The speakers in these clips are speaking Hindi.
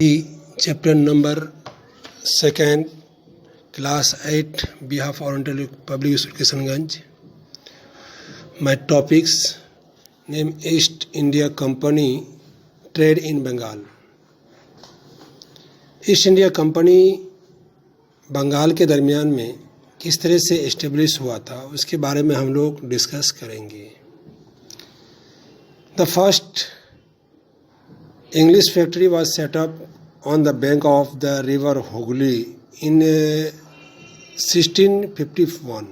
Chapter number 2, Class 8, behalf Oriental Public School Kishanganj. My topics: name East India Company, trade in Bengal. East India company Bengal के दरमियान में किस तरह से एस्टेब्लिश हुआ था उसके बारे में हम लोग डिस्कस करेंगे. The first English factory was set up on the bank of the river Hooghly in 1651.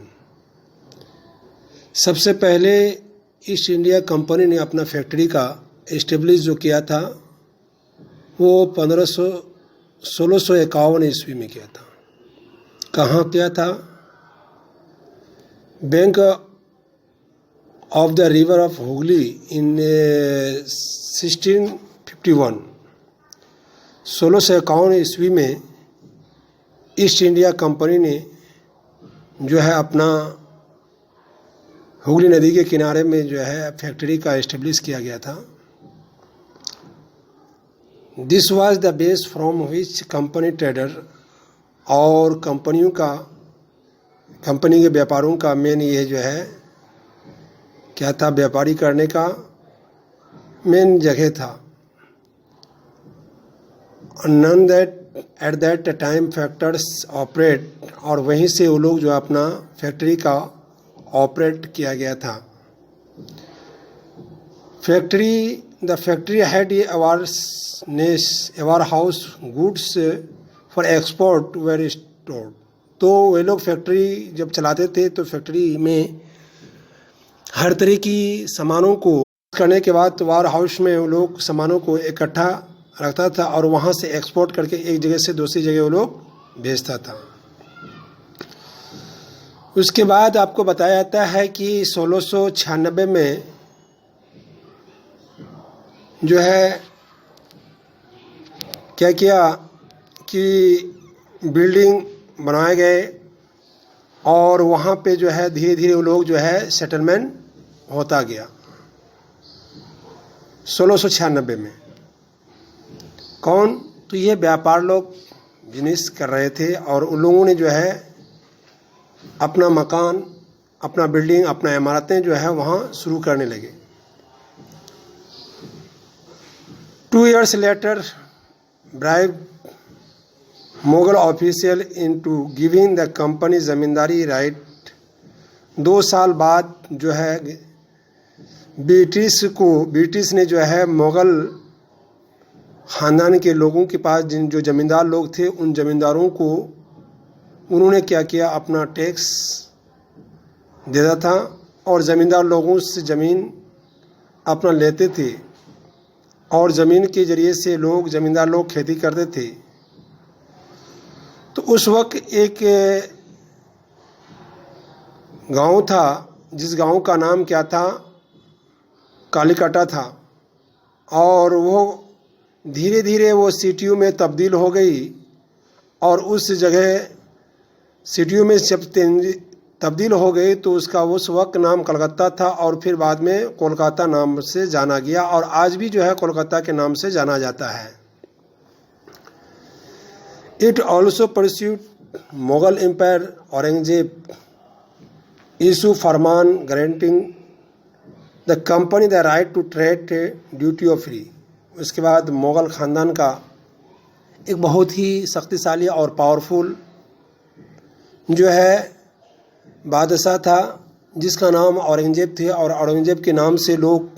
सबसे पहले ईस्ट इंडिया कंपनी ने अपना फैक्ट्री का एस्टेब्लिश जो किया था वो 1651 ईस्वी में किया था. कहाँ किया था? Bank of the river of Hooghly in 1651 ईस्वी में ईस्ट इंडिया कंपनी ने जो है अपना हुगली नदी के किनारे में जो है फैक्ट्री का एस्टेब्लिश किया गया था. This was the base from which company trader और कंपनी के व्यापारों का मेन ये जो है क्या था, व्यापारी करने का मेन जगह था. None that at that time factors operate, और वहीं से वो लोग जो अपना फैक्ट्री का ऑपरेट किया गया था. The factory had ever house goods for export were stored. तो वे लोग फैक्ट्री जब चलाते थे तो फैक्ट्री में हर तरह की सामानों को करने के बाद वार हाउस में वो लोग सामानों को इकट्ठा रखता था और वहाँ से एक्सपोर्ट करके एक जगह से दूसरी जगह वो लोग भेजता था. उसके बाद आपको बताया जाता है कि 1696 में जो है क्या किया कि बिल्डिंग बनाए गए और वहाँ पे जो है धीरे धीरे वो लोग जो है सेटलमेंट होता गया. 1696 में कौन? तो ये व्यापार लोग बिजनेस कर रहे थे और उन लोगों ने जो है अपना मकान, अपना बिल्डिंग, अपना इमारतें जो है वहाँ शुरू करने लगे. 2 years later bribe Mughal official into giving the company zamindari right. 2 साल बाद जो है ब्रिटिश ने जो है मुगल ख़ानदान के लोगों के पास जो ज़मींदार लोग थे उन ज़मींदारों को उन्होंने क्या किया, अपना टैक्स देता था और ज़मींदार लोगों से ज़मीन अपना लेते थे और ज़मीन के ज़रिए से ज़मींदार लोग खेती करते थे. तो उस वक्त एक गांव था जिस गांव का नाम क्या था, कालीकटा था, और वो धीरे धीरे वो सिटियों में तब्दील हो गई और उस जगह सिटियों में जब तब्दील हो गई तो उसका उस वक्त नाम कलकत्ता था और फिर बाद में कोलकाता नाम से जाना गया और आज भी जो है कोलकाता के नाम से जाना जाता है. It also pursued Mughal empire Aurangzeb issue farman granting the company the right to trade duty of free. उसके बाद मुग़ल ख़ानदान का एक बहुत ही शक्तिशाली और पावरफुल जो है बादशाह था जिसका नाम औरंगजेब थे और औरंगजेब के नाम से लोग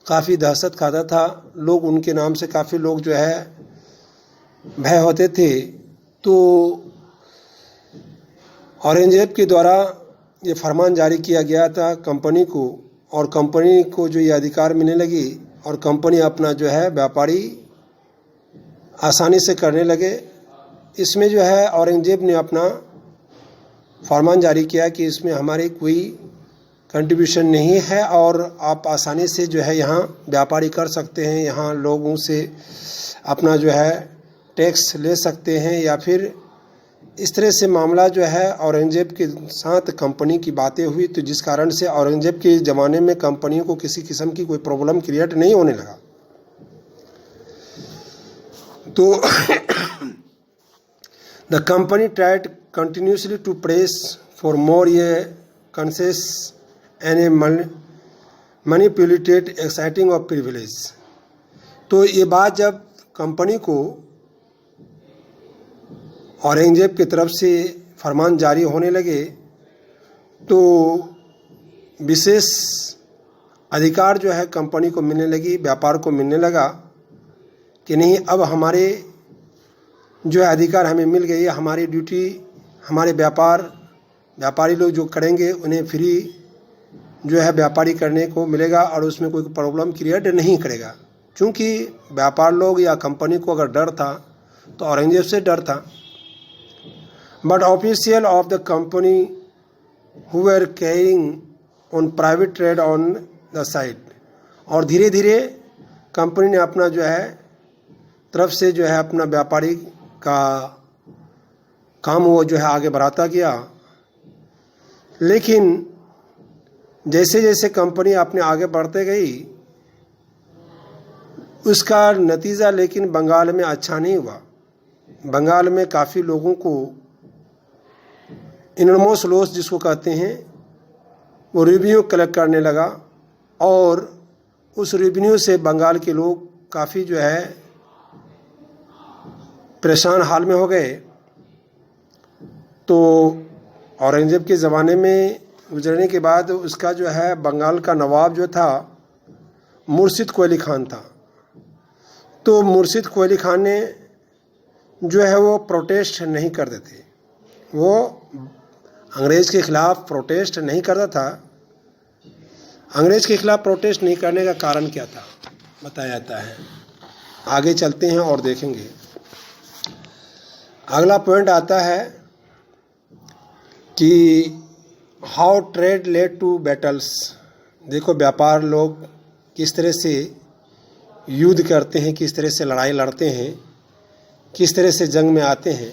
काफ़ी दहशत खाता था. लोग उनके नाम से काफ़ी लोग जो है भय होते थे. तो औरंगजेब के द्वारा ये फरमान जारी किया गया था कंपनी को और कंपनी को जो ये अधिकार मिलने लगी और कंपनी अपना जो है व्यापारी आसानी से करने लगे. इसमें जो है औरंगजेब ने अपना फरमान जारी किया कि इसमें हमारी कोई कंट्रीब्यूशन नहीं है और आप आसानी से जो है यहाँ व्यापारी कर सकते हैं, यहाँ लोगों से अपना जो है टैक्स ले सकते हैं या फिर इस तरह से मामला जो है औरंगजेब के साथ कंपनी की बातें हुई. तो जिस कारण से औरंगजेब के ज़माने में कंपनियों को किसी किस्म की कोई प्रॉब्लम क्रिएट नहीं होने लगा. तो the company tried continuously to press for more ये concessions and a manipulated exciting of privilege. तो ये बात जब कंपनी को औरंगजेब की तरफ से फरमान जारी होने लगे तो विशेष अधिकार जो है कंपनी को मिलने लगी, व्यापार को मिलने लगा कि नहीं अब हमारे जो है अधिकार हमें मिल गई, हमारी ड्यूटी हमारे व्यापारी लोग जो करेंगे उन्हें फ्री जो है व्यापारी करने को मिलेगा और उसमें कोई प्रॉब्लम क्रिएट नहीं करेगा। क्योंकि व्यापार लोग या कंपनी को अगर डर था तो औरंगजेब से डर था। But official of the company who were carrying on private trade on the side, और धीरे धीरे कंपनी ने अपना जो है तरफ से जो है अपना व्यापारी का काम वो जो है आगे बढ़ाता गया। लेकिन जैसे जैसे कंपनी अपने आगे बढ़ते गई उसका नतीजा लेकिन बंगाल में अच्छा नहीं हुआ। बंगाल में काफ़ी लोगों को इनॉर्मस लॉस जिसको कहते हैं वो रेवेन्यू कलेक्ट करने लगा और उस रेवेन्यू से बंगाल के लोग काफ़ी जो है परेशान हाल में हो गए। तो औरंगजेब के ज़माने में गुजरने के बाद उसका जो है बंगाल का नवाब जो था मुर्शिद कोयली खान था। तो मुर्शिद कोयली खान ने जो है वो प्रोटेस्ट नहीं करते थे, वो अंग्रेज़ के ख़िलाफ़ प्रोटेस्ट नहीं करता था। अंग्रेज़ के ख़िलाफ़ प्रोटेस्ट नहीं करने का कारण क्या था बताया जाता है। आगे चलते हैं और देखेंगे। अगला पॉइंट आता है कि how trade led to battles. देखो व्यापार लोग किस तरह से युद्ध करते हैं, किस तरह से लड़ाई लड़ते हैं, किस तरह से जंग में आते हैं।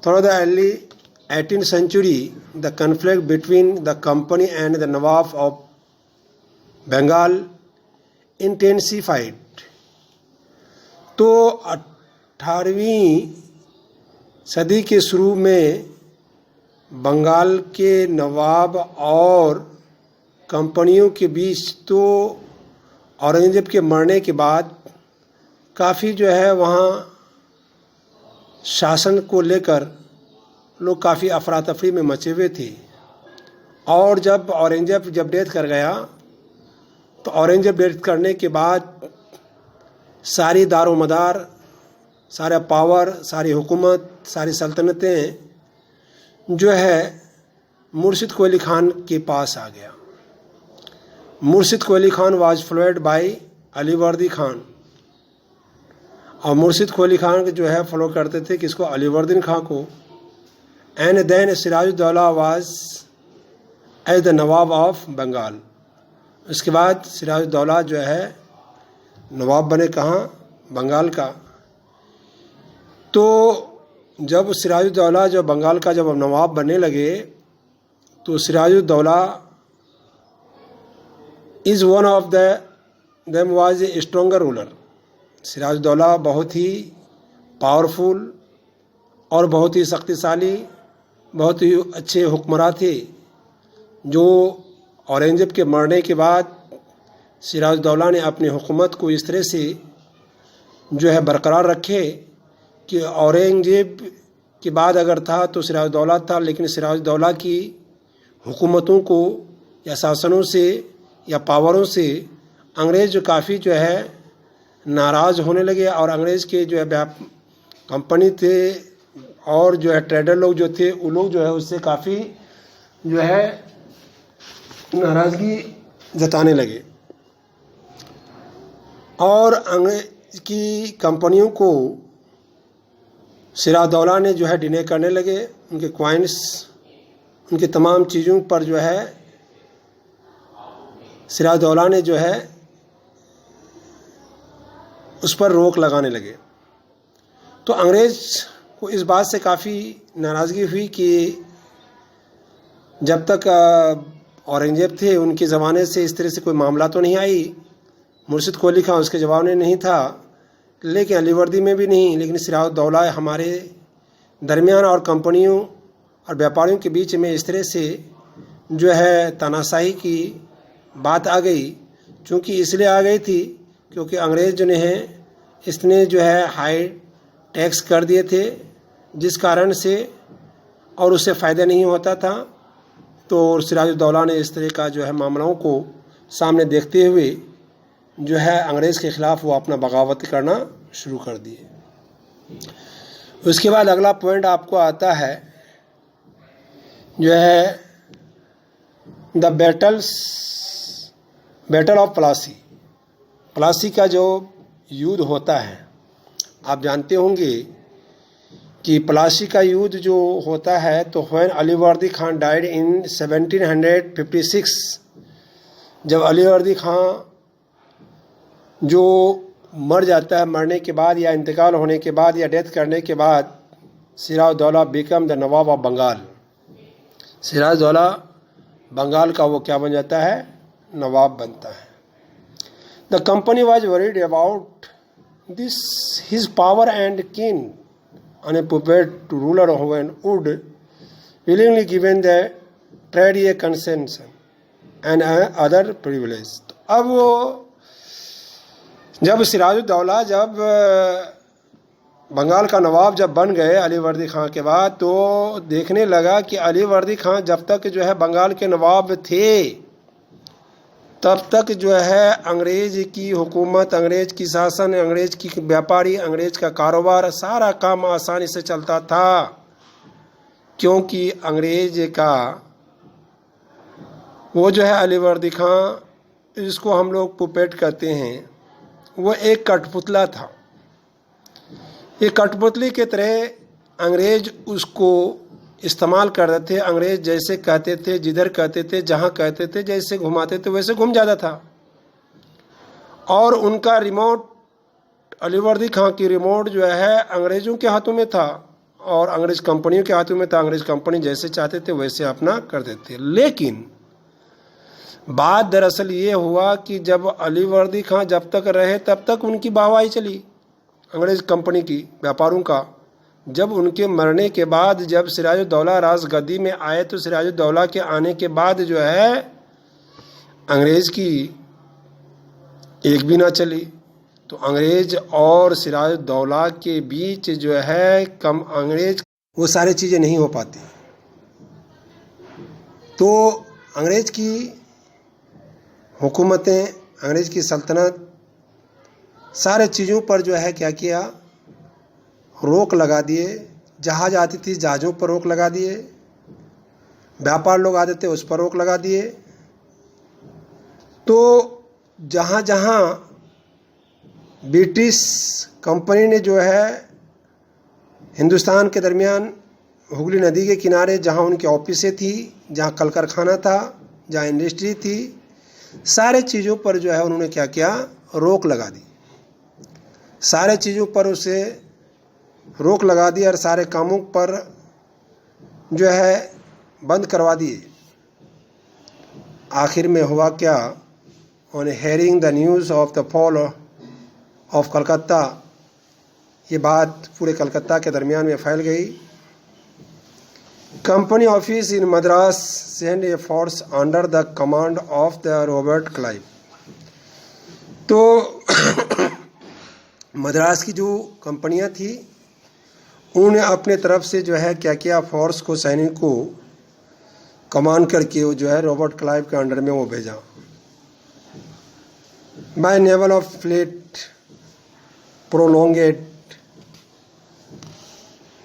Through the early 18th century the conflict between the company and the Nawab of Bengal intensified। तो 18वीं सदी के शुरू में बंगाल के नवाब और कंपनियों के बीच तो औरंगजेब के मरने के बाद काफ़ी जो है वहाँ शासन को लेकर लोग काफ़ी अफरा तफरी में मचे हुए थे। और जब औरंगजेब डेथ कर गया तो औरंगजेब डेथ करने के बाद सारी दारोमदार, सारा पावर, सारी हुकूमत, सारी सल्तनतें जो है मुर्शिद कोयली खान के पास आ गया। Murshid Quli Khan was followed by Alivardi Khan, और मुर्शिद कोयली खान जो है फॉलो करते थे किसको, अलीवर्दीन खान को। And then Sirajuddaulah was as the nawab of Bengal. उसके बाद सिराजुद्दौला जो है नवाब बने कहाँ, बंगाल का। तो जब सिराजुद्दौला जो बंगाल का जब नवाब बनने लगे तो Sirajuddaulah is one of them was a stronger ruler. Sirajuddaulah बहुत ही पावरफुल और बहुत ही शक्तिशाली, बहुत ही अच्छे हुक्मरान थे, जो औरंगजेब के मरने के बाद सिराजुद्दौला ने अपनी हुकूमत को इस तरह से जो है बरकरार रखे कि औरंगजेब के बाद अगर था तो सिराजुद्दौला था, लेकिन सिराजुद्दौला की हुकूमतों को या शासनों से या पावरों से अंग्रेज़ जो काफ़ी जो है नाराज़ होने लगे। और अंग्रेज़ के जो है कंपनी थे और जो है ट्रेडर लोग जो थे वो लोग जो है उससे काफ़ी जो है नाराज़गी जताने लगे। और अंग्रेज़ की कंपनियों को सिराजुद्दौला ने जो है डिने करने लगे। उनके क्वाइंस, उनकी तमाम चीज़ों पर जो है सिराजुद्दौला ने जो है उस पर रोक लगाने लगे। तो अंग्रेज़ को इस बात से काफ़ी नाराज़गी हुई कि जब तक औरंगजेब थे उनके ज़माने से इस तरह से कोई मामला तो नहीं आई। मुर्शिद कोयली खान उसके जवाब में नहीं था, लेकिन अलीवर्दी में भी नहीं, लेकिन सिराजुद्दौला हमारे दरमियान और कंपनियों और व्यापारियों के बीच में इस तरह से जो है तानाशाही की बात आ गई। चूँकि इसलिए आ गई थी क्योंकि अंग्रेज़ जो हैं इसने जो है हाई टैक्स कर दिए थे, जिस कारण से और उससे फ़ायदा नहीं होता था। तो सिराजुद्दौला ने इस तरह का जो है मामलों को सामने देखते हुए जो है अंग्रेज़ के ख़िलाफ़ वो अपना बगावत करना शुरू कर दिए। उसके बाद अगला पॉइंट आपको आता है जो है the battle of Plassey. Plassey का जो युद्ध होता है, आप जानते होंगे कि प्लासी का युद्ध जो होता है तो when Alivardi Khan died in 1756, जब अलीवर्दी खान जो मर जाता है, मरने के बाद या इंतकाल होने के बाद या डेथ करने के बाद Sirajuddaulah become the nawab of Bengal. Sirajuddaulah Bengal का वो क्या बन जाता है, नवाब बनता है। The company was worried about this his power and keen on a puppet to ruler when would willingly given the trade a concession and other privilege। तो अब वो जब सिराजुद्दौला जब बंगाल का नवाब जब बन गए अलीवर्दी खां के बाद, तो देखने लगा कि अलीवर्दी खां जब तक जो है बंगाल के नवाब थे तब तक जो है अंग्रेज की हुकूमत, अंग्रेज की शासन, अंग्रेज की व्यापारी, अंग्रेज का कारोबार, सारा काम आसानी से चलता था। क्योंकि अंग्रेज का वो जो है अलीवर्दी खां, जिसको हम लोग पुपेट कहते हैं, वो एक कठपुतला था। ये कठपुतली के तरह अंग्रेज उसको इस्तेमाल कर रहे थे। अंग्रेज जैसे कहते थे, जिधर कहते थे, जहाँ कहते थे, जैसे घुमाते थे वैसे घूम जाता था। और उनका रिमोट, अलीवर्दी खां की रिमोट जो है अंग्रेज़ों के हाथों में था और अंग्रेज़ कंपनियों के हाथों में था। अंग्रेज़ कंपनी जैसे चाहते थे वैसे अपना करते थे। लेकिन बात दरअसल ये हुआ कि जब अलीवर्दी खां जब तक रहे तब तक उनकी वाहवाही चली अंग्रेज़ कंपनी की, व्यापारों का। जब उनके मरने के बाद जब सिराजुद्दौला राजगद्दी में आए तो सिराजुद्दौला के आने के बाद जो है अंग्रेज़ की एक भी ना चली। तो अंग्रेज और सिराजुद्दौला के बीच जो है कम अंग्रेज वो सारी चीज़ें नहीं हो पाती। तो अंग्रेज की हुकूमतें, अंग्रेज की सल्तनत सारे चीज़ों पर जो है क्या किया, रोक लगा दिए। जहाज़ आती थी, जहाज़ों पर रोक लगा दिए। व्यापार लोग आते थे, उस पर रोक लगा दिए। तो जहाँ जहाँ ब्रिटिश कंपनी ने जो है हिंदुस्तान के दरमियान हुगली नदी के किनारे जहाँ उनकी ऑफिसें थी, जहाँ कल कारखाना था, जहाँ इंडस्ट्री थी, सारे चीज़ों पर जो है उन्होंने क्या किया, रोक लगा दी। सारे चीज़ों पर उसे रोक लगा दी और सारे कामों पर जो है बंद करवा दिए। आखिर में हुआ क्या, on hearing the news of the fall of Calcutta, ये बात पूरे कलकत्ता के दरमियान में फैल गई। Company office in Madras send a force under the command of the Robert Clive. तो मद्रास की जो कंपनियां थी उन्होंने अपने तरफ से जो है क्या किया, फोर्स को, सैनिक को कमांड करके वो जो है रॉबर्ट क्लाइव के अंडर में वो भेजा। By naval of fleet prolonged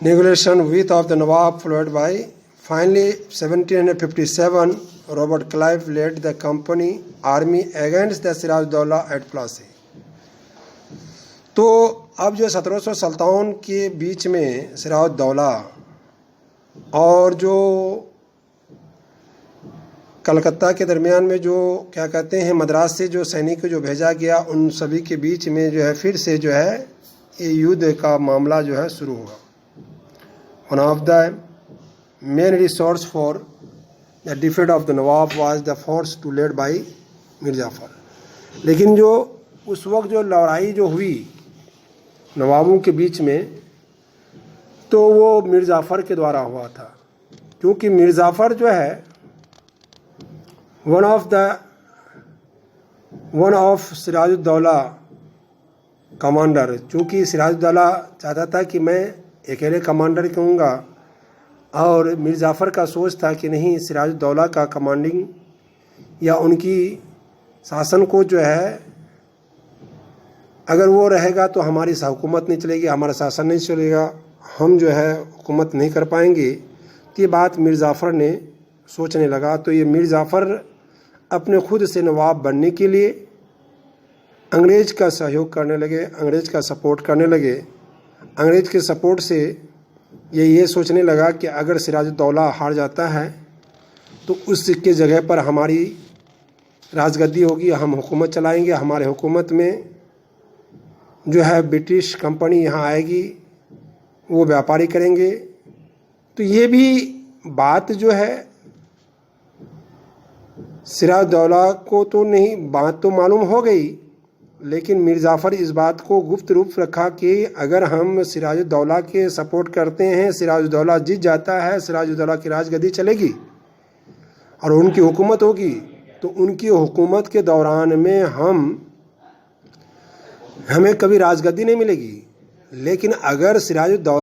negotiation with of the Nawab followed by finally 1757 Robert Clive led the company army against the Sirajuddaulah at Plassey। तो अब जो 1757 के बीच में सिराजुद्दौला और जो कलकत्ता के दरमियान में जो क्या कहते हैं मद्रास से जो सैनिक जो भेजा गया, उन सभी के बीच में जो है फिर से जो है ये युद्ध का मामला जो है शुरू हुआ। One of the main resource for the defeat of the Nawab was the force to led by Mir Jafar. लेकिन जो उस वक्त जो लड़ाई जो हुई नवाबों के बीच में, तो वो मीर जाफ़र के द्वारा हुआ था। क्योंकि मीर जाफ़र जो है वन ऑफ सिराजुद्दौला कमांडर, चूँकि सिराजुद्दौला चाहता था कि मैं अकेले कमांडर कहूँगा, और मीर जाफ़र का सोच था कि नहीं, सिराजुद्दौला का कमांडिंग या उनकी शासन को जो है अगर वो रहेगा तो हमारी हुकूमत नहीं चलेगी, हमारा शासन नहीं चलेगा, हम जो है हुकूमत नहीं कर पाएंगे। तो ये बात मीर जाफ़र ने सोचने लगा। तो ये मीर जाफ़र अपने खुद से नवाब बनने के लिए अंग्रेज़ का सहयोग करने लगे, अंग्रेज़ का सपोर्ट करने लगे। अंग्रेज़ के सपोर्ट से ये सोचने लगा कि अगर सिराजुद्दौला हार जाता है तो उसके जगह पर हमारी राजगद्दी होगी, हम हुकूमत चलाएंगे, हमारे हुकूमत में जो है ब्रिटिश कंपनी यहाँ आएगी, वो व्यापारी करेंगे। तो ये भी बात जो है सिराजुद्दौला को तो नहीं, बात तो मालूम हो गई, लेकिन मीर जाफ़र इस बात को गुप्त रूप रखा कि अगर हम सिराजुद्दौला के सपोर्ट करते हैं, सिराजुद्दौला जीत जाता है, सिराजुद्दौला की राजगद्दी चलेगी और उनकी हुकूमत होगी, तो उनकी हुकूमत के दौरान में हमें कभी राजगद्दी नहीं मिलेगी। लेकिन अगर सिराजुद्दौला